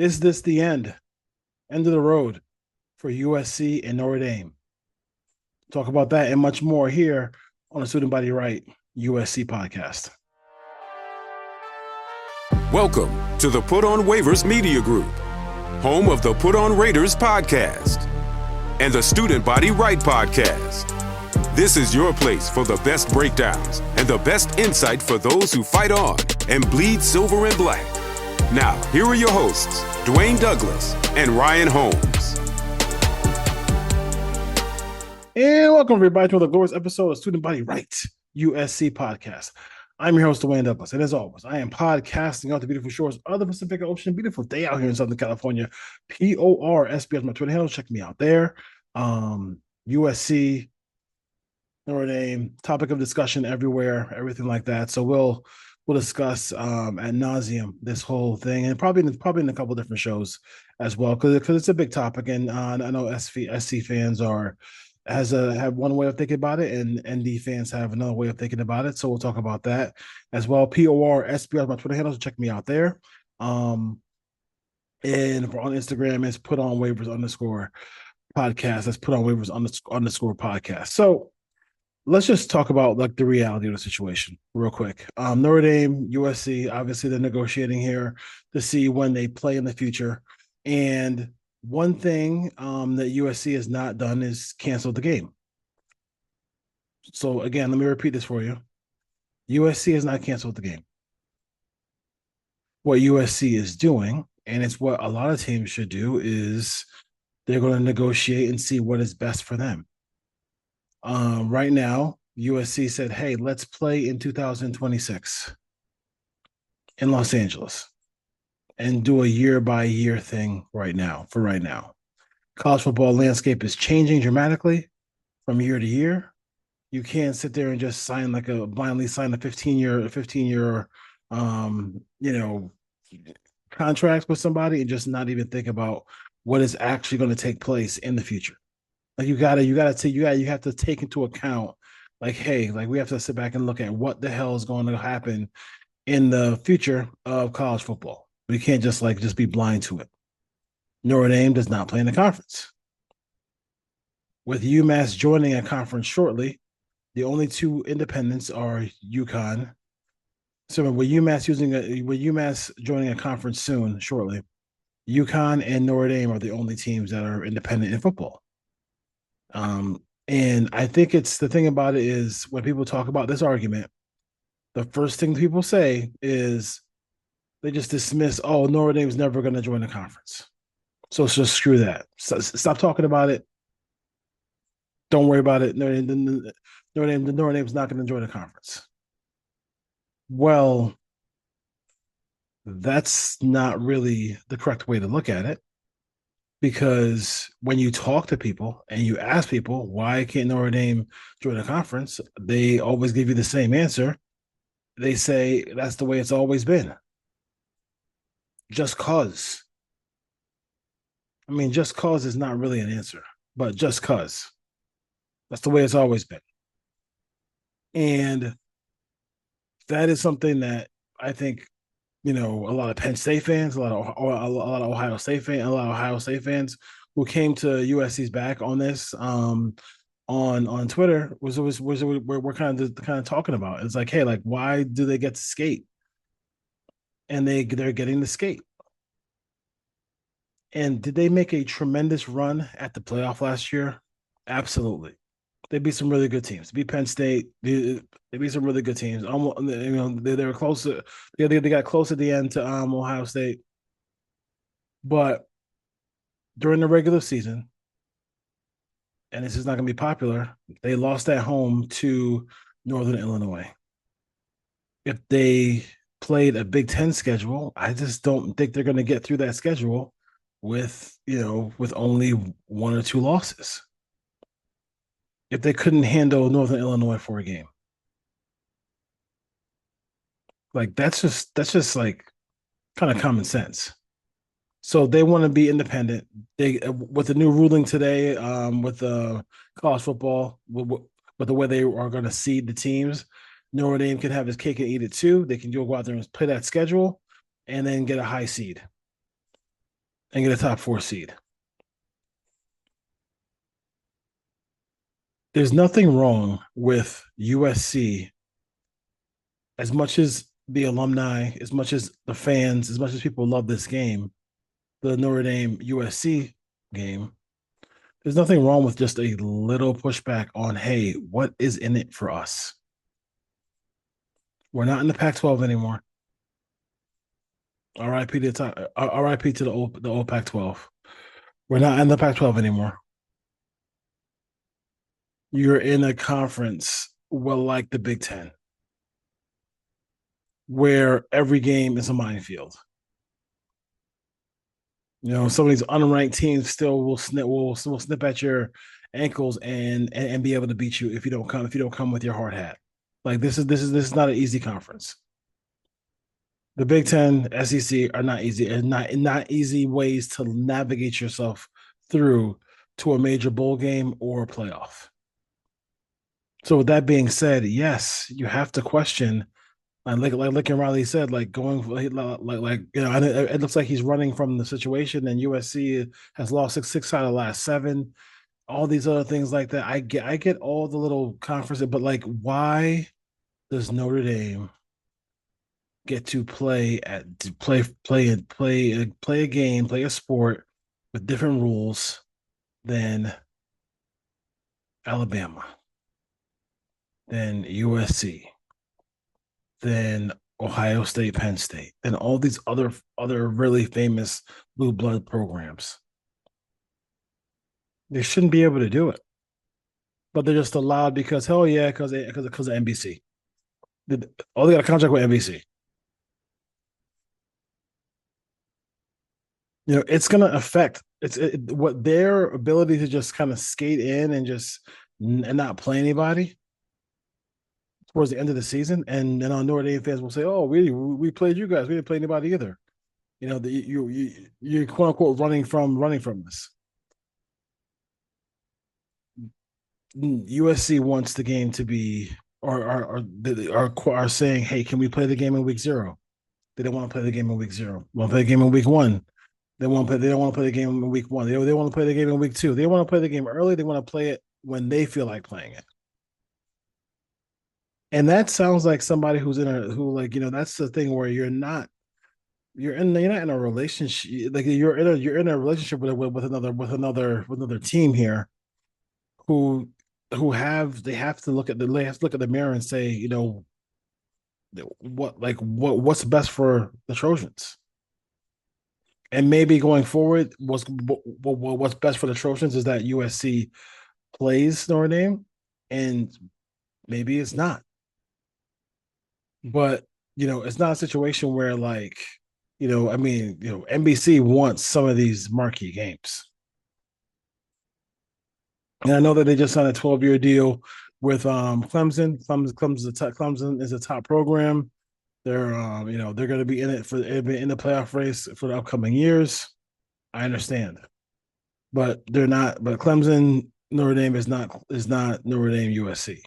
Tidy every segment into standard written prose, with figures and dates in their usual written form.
Is this the end of the road for USC and Notre Dame? Talk about that and much more here on the Student Body Right USC podcast. Welcome to the Put on Waivers Media Group, home of the Put on Raiders podcast and the Student Body Right podcast. This is your place for the best breakdowns and the best insight for those who fight on and bleed silver and black. Now, here are your hosts, Dwayne Douglas and Ryan Holmes. And welcome, everybody, to the glorious episode of Student Body Right USC podcast. I'm your host, Dwayne Douglas, and as always, I am podcasting out the beautiful shores of the Pacific Ocean. Beautiful day out here in Southern California. PORSB is my Twitter handle. Check me out there. USC, Notre Dame, topic of discussion everywhere, everything like that. So we'll discuss ad nauseum this whole thing, and probably in a couple different shows as well, because it's a big topic. And I know SC fans have one way of thinking about it, and ND fans have another way of thinking about it. So we'll talk about that as well. PORSB is my Twitter handle. So check me out there. And on Instagram, it's put on waivers _podcast. That's put on waivers _ podcast. So let's just talk about like the reality of the situation real quick. Notre Dame, USC, obviously they're negotiating here to see when they play in the future. And one thing that USC has not done is canceled the game. So again, let me repeat this for you. USC has not canceled the game. What USC is doing, and it's what a lot of teams should do, is they're going to negotiate and see what is best for them. Right now, USC said, hey, let's play in 2026 in Los Angeles and do a year-by-year thing right now. College football landscape is changing dramatically from year to year. You can't sit there and just blindly sign a 15-year contract with somebody and just not even think about what is actually going to take place in the future. Like you have to take into account, like, hey, like we have to sit back and look at what the hell is going to happen in the future of college football. We can't just be blind to it. Notre Dame does not play in the conference. With UMass joining a conference shortly, the only two independents are UConn. So with UMass joining a conference shortly, UConn and Notre Dame are the only teams that are independent in football. And I think it's the thing about it is when people talk about this argument, the first thing people say is they just dismiss, oh, Notre Dame's never going to join the conference. So it's just screw that. Stop talking about it. Don't worry about it. Notre Dame's not going to join the conference. Well, that's not really the correct way to look at it. Because when you talk to people and you ask people, why can't Notre Dame join a conference? They always give you the same answer. They say that's the way it's always been. Just cause. I mean, just cause is not really an answer, but just cause. That's the way it's always been. And that is something that I think, a lot of Penn State fans, a lot of Ohio State fans who came to USC's back on this on Twitter we're kind of talking about. It's like, hey, like, why do they get to skate? And they're getting to skate. And did they make a tremendous run at the playoff last year? Absolutely. They beat some really good teams. They beat Penn State. They beat some really good teams. Almost, they were close. They got close at the end to Ohio State. But during the regular season, and this is not going to be popular, they lost at home to Northern Illinois. If they played a Big Ten schedule, I just don't think they're going to get through that schedule with only one or two losses. If they couldn't handle Northern Illinois for a game. Like that's just like kind of common sense. So they want to be independent. They with the new ruling today, with the college football, with the way they are going to seed the teams, Notre Dame can have his cake and eat it too. They can go out there and play that schedule, and then get a high seed. and get a top four seed. There's nothing wrong with USC as much as the alumni, as much as the fans, as much as people love this game, the Notre Dame USC game. There's nothing wrong with just a little pushback on, hey, what is in it for us? We're not in the Pac-12 anymore. RIP to RIP to the old Pac-12. We're not in the Pac-12 anymore. You're in a conference well like the Big Ten, where every game is a minefield. Some of these unranked teams still will snip at your ankles and be able to beat you if you don't come with your hard hat. Like this is not an easy conference. The Big Ten, SEC are not easy, and not easy ways to navigate yourself through to a major bowl game or a playoff. So with that being said, yes, you have to question. Like Riley said, like going it looks like he's running from the situation, and USC has lost six out of the last seven. All these other things like that. I get all the little conferences, but like, why does Notre Dame get to play a game, play a sport with different rules than Alabama, than USC, than Ohio State, Penn State, and all these other really famous blue blood programs? They shouldn't be able to do it, but they're just allowed because hell yeah, because of NBC. Oh, they got a contract with NBC. It's going to affect what their ability to just kind of skate in and just and not play anybody towards the end of the season. And then our Notre Dame fans will say, "Oh, we played you guys. We didn't play anybody either." You're quote unquote running from this. USC wants the game to be, or are saying, "Hey, can we play the game in week zero?" They don't want to play the game in week zero. Want to play the game in week one. They won't play. They don't want to play the game in week one. They want to play the game in week two. They want to play the game early. They want to play it when they feel like playing it. And that sounds like somebody that's the thing where you're not in a relationship, like you're in a relationship with another team here who they have to look at the mirror and say, what's best for the Trojans. And maybe going forward, what's best for the Trojans is that USC plays Notre Dame, and maybe it's not. But it's not a situation where NBC wants some of these marquee games. And I know that they just signed a 12-year deal with Clemson. Clemson is a top program. They're going to be in the playoff race for the upcoming years. I understand, but they're not. But Clemson, Notre Dame is not Notre Dame USC.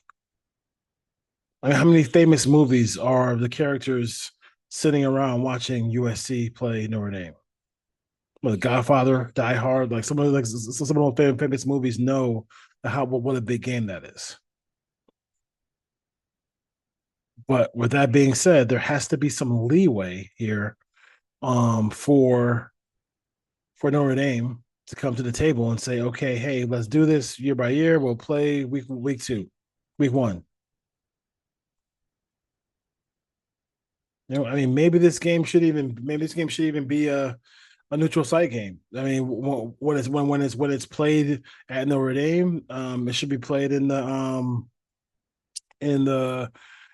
I mean, how many famous movies are the characters sitting around watching USC play Notre Dame? Well, The Godfather, Die Hard, like some of the famous movies know what a big game that is. But with that being said, there has to be some leeway here for Notre Dame to come to the table and say, okay, hey, let's do this year by year. We'll play week two, week one. I mean, maybe this game should even be a neutral site game. I mean, when it's played at Notre Dame, it should be played in the in the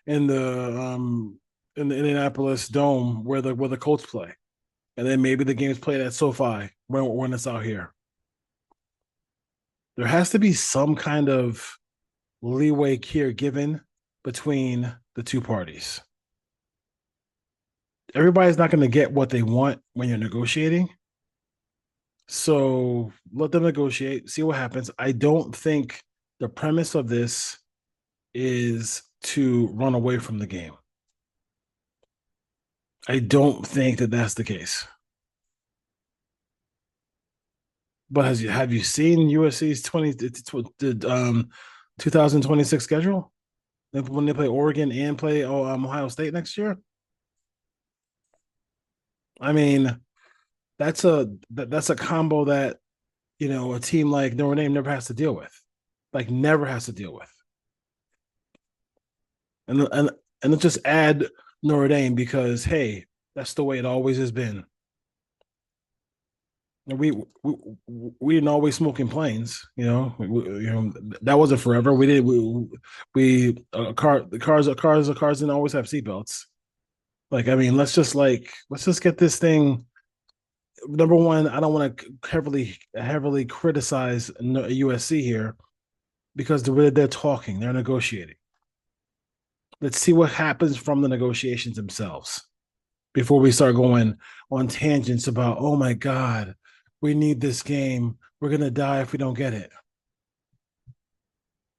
in the Indianapolis Dome where the Colts play, and then maybe the game's played at SoFi when it's out here. There has to be some kind of leeway here given between the two parties. Everybody's not going to get what they want when you're negotiating. So let them negotiate, see what happens. I don't think the premise of this is to run away from the game. I don't think that that's the case. But have you seen USC's 2026 schedule when they play Oregon and play Ohio State next year? I mean, that's a combo that a team like Notre Dame never has to deal with, like never has to deal with, and let's just add Notre Dame because hey, that's the way it always has been. We we didn't always smoke in planes, that wasn't forever. We did we cars didn't always have seatbelts. Like I mean, let's just get this thing. Number one, I don't want to heavily criticize USC here because they're talking, they're negotiating. Let's see what happens from the negotiations themselves before we start going on tangents about, oh my God, we need this game. We're going to die if we don't get it.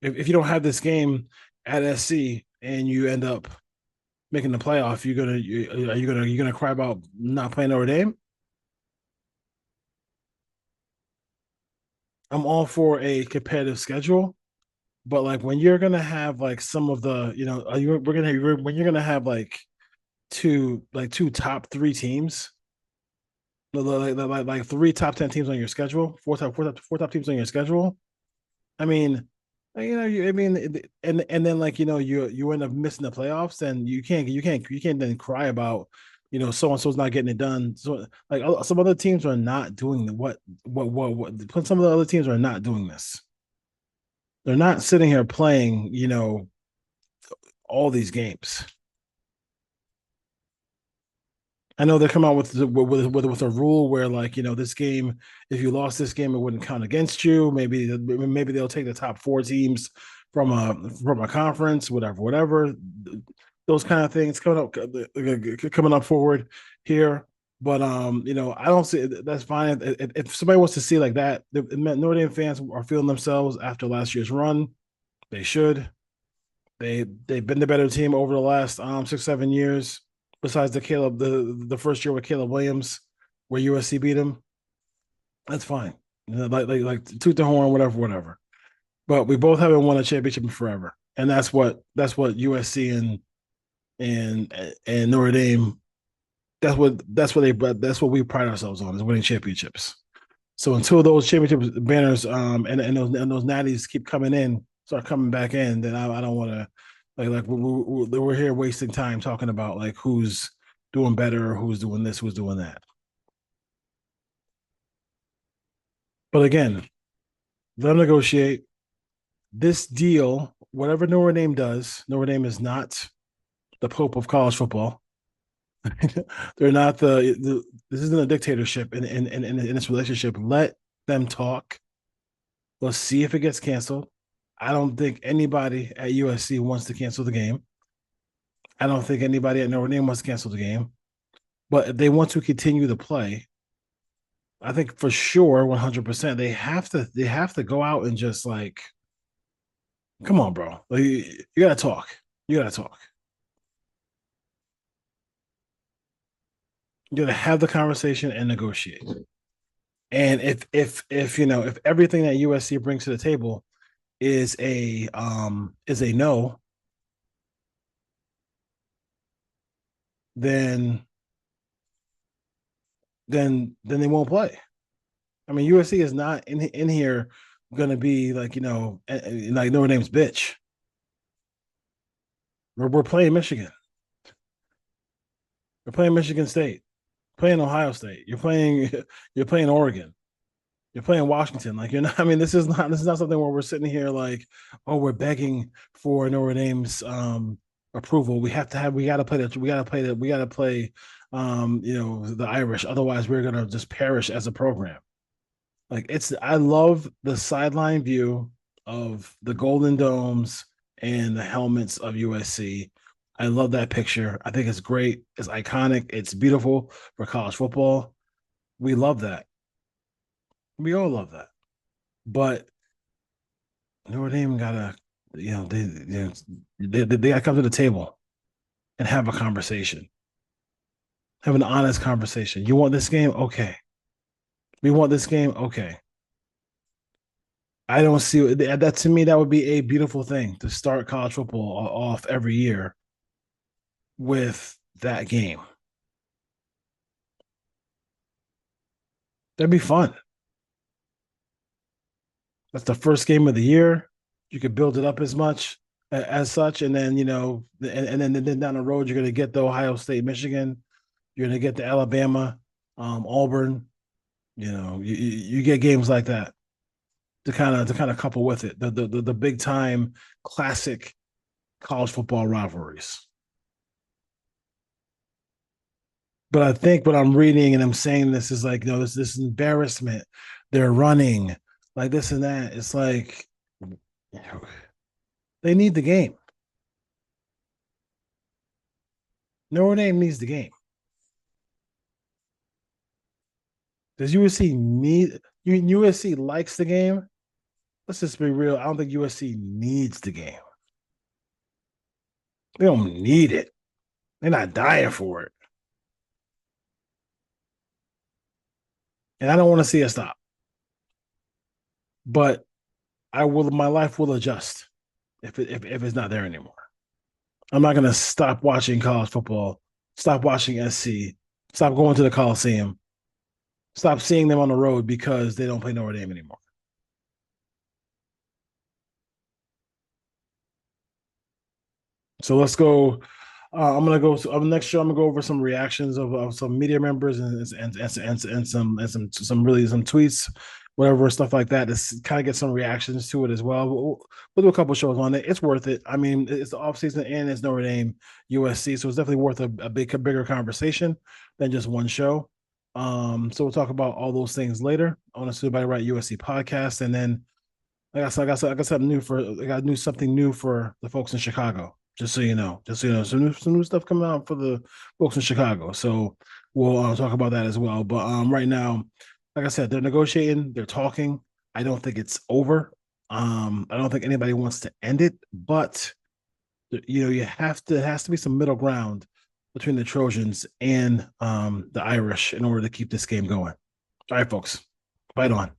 If you don't have this game at SC and you end up making the playoff, you're gonna cry about not playing Notre Dame? I'm all for a competitive schedule, but like when you're gonna have like some of the, when you're gonna have two top three teams, like three top 10 teams on your schedule, four top teams on your schedule. I mean, and then like you end up missing the playoffs, and you can't then cry about so and so's not getting it done. So like some other teams are not doing what some of the other teams are not doing this. They're not sitting here playing all these games. I know they come out with a rule where like this game, if you lost this game, it wouldn't count against you. Maybe they'll take the top four teams from a conference, whatever. Those kind of things coming up forward here. But I don't see that's fine. If somebody wants to see like that, the Notre Dame fans are feeling themselves after last year's run. They should. They've been the better team over the last 6-7 years. Besides the first year with Caleb Williams, where USC beat him, that's fine. Like toot the horn, whatever. But we both haven't won a championship in forever, and that's what USC and Notre Dame. That's what we pride ourselves on, is winning championships. So until those championship banners and those natties keep start coming back in, then I don't want to we're here wasting time talking about like who's doing better, who's doing this, who's doing that. But again, let them negotiate this deal. Whatever Notre Dame does, Notre Dame is not the Pope of college football. They're not this isn't a dictatorship in this relationship. Let them talk. Let's see if it gets canceled. I don't think anybody at USC wants to cancel the game. I don't think anybody at Notre Dame wants to cancel the game. But if they want to continue to play, I think for sure, 100%, they have to go out and just like, come on, bro. Like, you gotta talk. You gotta talk. You gotta have the conversation and negotiate. And if everything that USC brings to the table is a no, then they won't play. I mean, USC is not in here gonna be like like Notre Dame's bitch. We're playing Michigan. We're playing Michigan State. Playing Ohio State. You're playing Oregon. You're playing Washington. Like you're not. I mean, this is not something where we're sitting here like, oh, we're begging for Notre Dame's approval. We gotta play the Irish. Otherwise, we're gonna just perish as a program. Like I love the sideline view of the Golden Domes and the helmets of USC. I love that picture. I think it's great. It's iconic. It's beautiful for college football. We love that. We all love that. But Notre Dame gotta, they gotta come to the table and have a conversation. Have an honest conversation. You want this game? Okay. We want this game? Okay. I don't see that. To me, that would be a beautiful thing to start college football off every year with that game. That'd be fun. That's the first game of the year. You could build it up as much as such, and then and then down the road you're going to get the Ohio State, Michigan. You're going to get the Alabama, Auburn. You get games like that to kind of couple with it the big time classic college football rivalries. But I think what I'm reading and I'm saying this is like, this embarrassment. They're running like this and that. It's like they need the game. Notre Dame needs the game. Does USC need? USC likes the game. Let's just be real. I don't think USC needs the game. They don't need it. They're not dying for it. And I don't want to see it stop. But I will. My life will adjust if it's not there anymore. I'm not gonna stop watching college football. Stop watching SC. Stop going to the Coliseum. Stop seeing them on the road because they don't play Notre Dame anymore. So let's go. I'm gonna go. Next show, I'm gonna go over some reactions of some media members and some really some tweets, whatever stuff like that. To kind of get some reactions to it as well. We'll do a couple shows on it. It's worth it. I mean, it's the off season and it's Notre Dame USC, so it's definitely worth a bigger conversation than just one show. So we'll talk about all those things later on the Student Body Right USC podcast, and then I got something new for the folks in Chicago. Some new stuff coming out for the folks in Chicago. So we'll talk about that as well. But right now, like I said, they're negotiating, they're talking. I don't think it's over. I don't think anybody wants to end it, but you have to. It has to be some middle ground between the Trojans and the Irish in order to keep this game going. All right, folks, fight on.